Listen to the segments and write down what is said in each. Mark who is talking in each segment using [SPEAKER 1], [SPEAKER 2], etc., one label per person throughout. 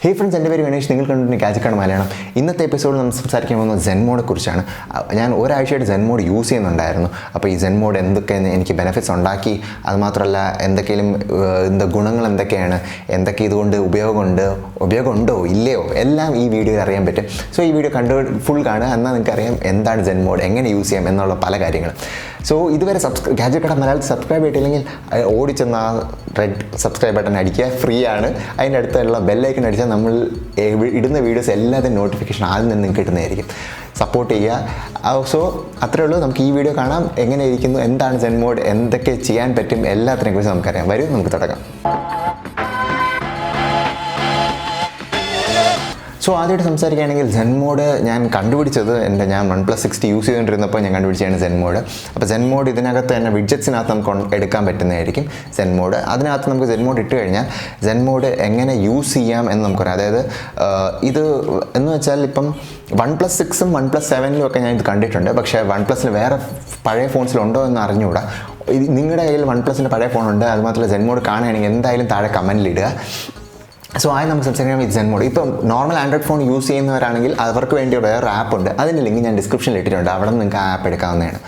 [SPEAKER 1] Hey friends, എൻ്റെ പേര് ഗണേഷ്. നിങ്ങൾ കണ്ടിട്ടുണ്ട് Gadget Kada Malayalam. ഇന്നത്തെ എപ്പിസോഡിൽ നമ്മൾ സംസാരിക്കാൻ പോകുന്നത് Zen Mode കുറിച്ചാണ്. ഞാൻ ഒരാഴ്ചയായിട്ട് Zen Mode യൂസ് ചെയ്യുന്നുണ്ടായിരുന്നു. അപ്പോൾ ഈ Zen Mode എന്തൊക്കെ എനിക്ക് ബെനിഫിറ്റ്സ് ഉണ്ടാക്കി, അതുമാത്രമല്ല എന്തൊക്കെയും ഗുണങ്ങൾ എന്തൊക്കെയാണ്, എന്തൊക്കെ ഇതുകൊണ്ട് ഉപയോഗമുണ്ടോ ഇല്ലയോ എല്ലാം ഈ വീഡിയോയിൽ അറിയാൻ പറ്റും. സോ ഈ വീഡിയോ ഫുൾ കാണുക, എന്നാൽ നിങ്ങൾക്ക് അറിയാം എന്താണ് Zen Mode, എങ്ങനെ യൂസ് ചെയ്യാം എന്നുള്ള പല കാര്യങ്ങളും. സോ ഇതുവരെ Gadget Kada മലയാളത്തിൽ സബ്സ്ക്രൈബ് ചെയ്തിട്ടില്ലെങ്കിൽ ഓടിച്ചെന്ന് ആ റെഡ് സബ്സ്ക്രൈബ് ബട്ടൺ അടിക്കുക, ഫ്രീ ആണ്. അതിൻ്റെ അടുത്തുള്ള ബെല്ലൈക്കൺ അടിച്ചാൽ നമ്മൾ ഇടുന്ന വീഡിയോസ് എല്ലാത്തിനും നോട്ടിഫിക്കേഷൻ ആദ്യം നിന്ന് നിങ്ങൾക്ക് കിട്ടുന്നതായിരിക്കും. സപ്പോർട്ട് ചെയ്യുക. സോ അത്രയേ ഉള്ളൂ. നമുക്ക് ഈ വീഡിയോ കാണാം, എങ്ങനെ ഇരിക്കുന്നു, എന്താണ് Zen Mode, എന്തൊക്കെ ചെയ്യാൻ പറ്റും, എല്ലാത്തിനെക്കുറിച്ച് നമുക്കറിയാം. വരും, നമുക്ക് തുടങ്ങാം. സോ ആദ്യമായിട്ട് സംസാരിക്കുകയാണെങ്കിൽ Zen Mode ഞാൻ കണ്ടുപിടിച്ചത് ഞാൻ OnePlus 60 യൂസ് ചെയ്തുകൊണ്ടിരുന്നപ്പോൾ ഞാൻ കണ്ടുപിടിച്ചതാണ് Zen Mode. അപ്പോൾ Zen Mode ഇതിനകത്ത് തന്നെ വിഡ്ജറ്റ്സിനകത്ത് നമുക്ക് എടുക്കാൻ പറ്റുന്നതായിരിക്കും Zen Mode. അതിനകത്ത് നമുക്ക് Zen Mode ഇട്ട് കഴിഞ്ഞാൽ Zen Mode എങ്ങനെ യൂസ് ചെയ്യാം എന്ന് നമുക്കറിയാം. അതായത് ഇത് എന്ന് വെച്ചാൽ ഇപ്പം OnePlus 6ഉം OnePlus 7ലും ഒക്കെ ഞാൻ ഇത് കണ്ടിട്ടുണ്ട്. പക്ഷേ OnePlusൽ വേറെ പഴയ ഫോൺസിലുണ്ടോ എന്ന് അറിഞ്ഞുകൂടാ. നിങ്ങളുടെ കയ്യിൽ OnePlusൻ്റെ പഴയ ഫോണുണ്ട്, അതുമാത്രമല്ല Zen Mode കാണുകയാണെങ്കിൽ എന്തായാലും താഴെ കമൻറ്റിലിടുക. സോ ആദ്യം നമുക്ക് സംസാരിക്കാം ഇത് Zen Mode. ഇപ്പം നോർമൽ ആൻഡ്രോയിഡ് ഫോൺ യൂസ് ചെയ്യുന്നവരാണെങ്കിൽ അവർക്ക് വേണ്ടി വേറെ ആപ്പ് ഉണ്ട്. അതിൻ്റെ ലിങ്ക് ഞാൻ ഡിസ്ക്രിപ്ഷനിൽ ഇട്ടിട്ടുണ്ട്. അവിടെ നിന്ന് നിങ്ങൾക്ക് ആ ആപ്പ് എടുക്കാവുന്നതാണ്.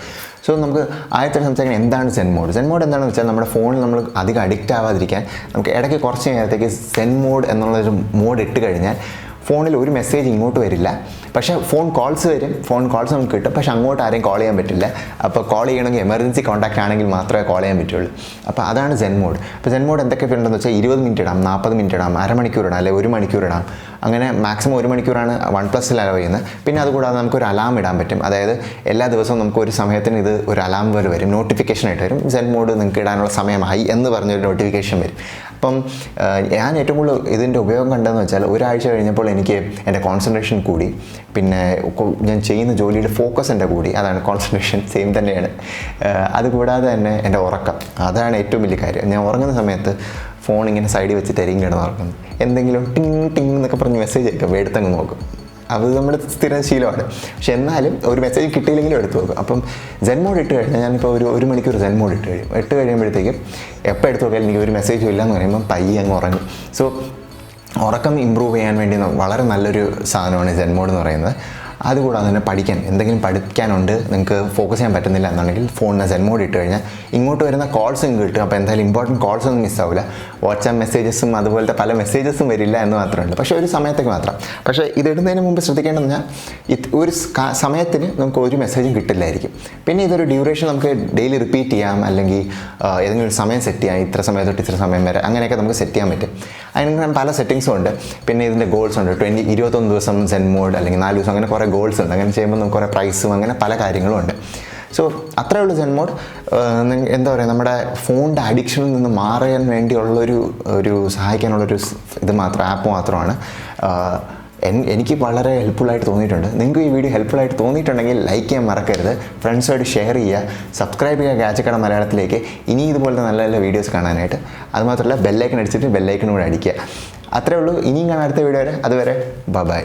[SPEAKER 1] സോ നമുക്ക് ആദ്യത്തെ സംസാരിക്കാൻ എന്താണ് Zen Mode. Zen Mode എന്താണെന്ന് വെച്ചാൽ നമ്മുടെ ഫോണിൽ നമ്മൾ അധികം അഡിക്റ്റ് ആവാതിരിക്കാൻ നമുക്ക് ഇടയ്ക്ക് കുറച്ച് നേരത്തേക്ക് Zen Mode എന്നുള്ളൊരു മോഡ് ഇട്ട് കഴിഞ്ഞാൽ ഫോണിൽ ഒരു മെസ്സേജ് ഇങ്ങോട്ട് വരില്ല. പക്ഷേ ഫോൺ കോൾസ് വരും, ഫോൺ കോൾസ് നമുക്ക് കിട്ടും. പക്ഷേ അങ്ങോട്ട് ആരെയും കോൾ ചെയ്യാൻ പറ്റില്ല. അപ്പോൾ കോൾ ചെയ്യണമെങ്കിൽ എമർജൻസി കോൺടാക്റ്റ് ആണെങ്കിൽ മാത്രമേ കോൾ ചെയ്യാൻ പറ്റുള്ളൂ. അപ്പോൾ അതാണ് Zen Mode. അപ്പോൾ Zen Mode എന്തൊക്കെ ഉണ്ടെന്ന് വെച്ചാൽ 20 മിനിറ്റ് ഇടാം, 40 മിനിറ്റ് ഇടാം, അരമണിക്കൂർ ഇടാം, അല്ലെങ്കിൽ 1 മണിക്കൂർ ഇടാം. അങ്ങനെ മാക്സിമം 1 മണിക്കൂറാണ് OnePlusൽ അലോ ചെയ്യുന്നത്. പിന്നെ അതുകൂടാതെ നമുക്കൊരു അലാം ഇടാൻ പറ്റും. അതായത് എല്ലാ ദിവസവും നമുക്ക് ഒരു സമയത്തിന് ഇത് ഒരു അലാം പോലെ വരും, നോട്ടിഫിക്കേഷൻ ആയിട്ട് വരും. Zen Mode നിങ്ങൾക്ക് ഇടാനുള്ള സമയമായി എന്ന് പറഞ്ഞൊരു നോട്ടിഫിക്കേഷൻ വരും. അപ്പം ഞാൻ ഏറ്റവും കൂടുതൽ ഇതിൻ്റെ ഉപയോഗം കണ്ടതെന്ന് വെച്ചാൽ ഒരാഴ്ച കഴിഞ്ഞപ്പോൾ എനിക്ക് എൻ്റെ കോൺസെൻട്രേഷൻ കൂടി, പിന്നെ ഞാൻ ചെയ്യുന്ന ജോലിയുടെ ഫോക്കസ് എൻ്റെ കൂടി. അതാണ് കോൺസെൻട്രേഷൻ, സെയിം തന്നെയാണ്. അതുകൂടാതെ തന്നെ എൻ്റെ ഉറക്കം, അതാണ് ഏറ്റവും വലിയ കാര്യം. ഞാൻ ഉറങ്ങുന്ന സമയത്ത് ഫോൺ ഇങ്ങനെ സൈഡിൽ വെച്ചിട്ടായിരിക്കും കിടന്ന് ഉറങ്ങുന്നത്. എന്തെങ്കിലും ടിങ് ടിങ് എന്നൊക്കെ പറഞ്ഞ് മെസ്സേജ് അയക്കും, എടുത്തങ്ങ് നോക്കും. അത് നമ്മുടെ സ്ഥിരം ശീലമാണ്. പക്ഷെ എന്നാലും ഒരു മെസ്സേജ് കിട്ടിയില്ലെങ്കിലും എടുത്തു നോക്കും. അപ്പം Zen Mode ഇട്ട് കഴിഞ്ഞാൽ ഞാനിപ്പോൾ ഒരു മണിക്കൂർ Zen Mode ഇട്ട് കഴിയുമ്പോഴത്തേക്കും എപ്പോൾ എടുത്തു നോക്കിയാലും എനിക്ക് ഒരു മെസ്സേജും ഇല്ല എന്ന് പറയുമ്പം പയ്യെ അങ്ങ് ഉറങ്ങും. സോ ഉറക്കം ഇമ്പ്രൂവ് ചെയ്യാൻ വേണ്ടി വളരെ നല്ലൊരു സാധനമാണ് Zen Mode എന്ന് പറയുന്നത്. അതുകൂടാതെ തന്നെ എന്തെങ്കിലും പഠിക്കാനുണ്ട്, നിങ്ങൾക്ക് ഫോക്കസ് ചെയ്യാൻ പറ്റുന്നില്ല എന്നുണ്ടെങ്കിൽ ഫോണിന് Zen Mode ഇട്ട് കഴിഞ്ഞാൽ ഇങ്ങോട്ട് വരുന്ന കോൾസ് നിങ്ങൾക്ക് കിട്ടും. അപ്പോൾ എന്തായാലും ഇമ്പോർട്ടൻറ്റ് കോൾസ് ഒന്നും മിസ്സാവില്ല. വാട്സാപ്പ് മെസ്സേജസും അതുപോലത്തെ പല മെസ്സേജസും വരില്ല എന്ന് മാത്രമേ ഉള്ളൂ. പക്ഷേ ഒരു സമയത്തേക്ക് മാത്രം. പക്ഷേ ഇതിടുന്നതിന് മുമ്പ് ശ്രദ്ധിക്കേണ്ടതെന്ന് പറഞ്ഞാൽ ഒരു സമയത്തിന് നമുക്ക് ഒരു മെസ്സേജും കിട്ടില്ലായിരിക്കും. പിന്നെ ഇതൊരു ഡ്യൂറേഷൻ നമുക്ക് ഡെയിലി റിപ്പീറ്റ് ചെയ്യാം, അല്ലെങ്കിൽ ഏതെങ്കിലും ഒരു സമയം സെറ്റ് ചെയ്യാം, ഇത്ര സമയം തൊട്ട് ഇത്ര സമയം വരെ, അങ്ങനെയൊക്കെ നമുക്ക് സെറ്റ് ചെയ്യാൻ പറ്റും. അതിന് പല സെറ്റിങ്സും ഉണ്ട്. പിന്നെ ഇതിൻ്റെ ഗോൾസ് ഉണ്ട്. 21 ദിവസം Zen Mode, അല്ലെങ്കിൽ 4 ദിവസം, അങ്ങനെ കുറേ ഗോൾസ് ഉണ്ട്. അങ്ങനെ ചെയ്യുമ്പോൾ നമുക്ക് കുറേ പ്രൈസും അങ്ങനെ പല കാര്യങ്ങളും ഉണ്ട്. സോ അത്രയേ ഉള്ളൂ Zen Mode. എന്താ പറയുക, നമ്മുടെ ഫോണിൻ്റെ അഡിക്ഷനിൽ നിന്ന് മാറാൻ വേണ്ടിയുള്ളൊരു സഹായിക്കാനുള്ളൊരു ആപ്പ് മാത്രമാണ്. എനിക്ക് വളരെ ഹെൽപ്ഫുള്ളായിട്ട് തോന്നിയിട്ടുണ്ട്. നിങ്ങൾക്ക് ഈ വീഡിയോ ഹെൽപ്ഫുള്ളായിട്ട് തോന്നിയിട്ടുണ്ടെങ്കിൽ ലൈക്ക് ചെയ്യാൻ മറക്കരുത്, ഫ്രണ്ട്സുമായിട്ട് ഷെയർ ചെയ്യുക, സബ്സ്ക്രൈബ് ചെയ്യുക Gadget Kada മലയാളത്തിലേക്ക് ഇനി ഇതുപോലത്തെ നല്ല നല്ല വീഡിയോസ് കാണാനായിട്ട്. അതുമാത്രമല്ല ബെല്ലൈക്കൺ അടിച്ചിട്ട് ബെല്ലൈക്കൺ കൂടെ അടിക്കുക. അത്രയേ ഉള്ളൂ. ഇനിയും കാണാൻ അടുത്ത വീഡിയോ വരെ. അതുവരെ ബൈ.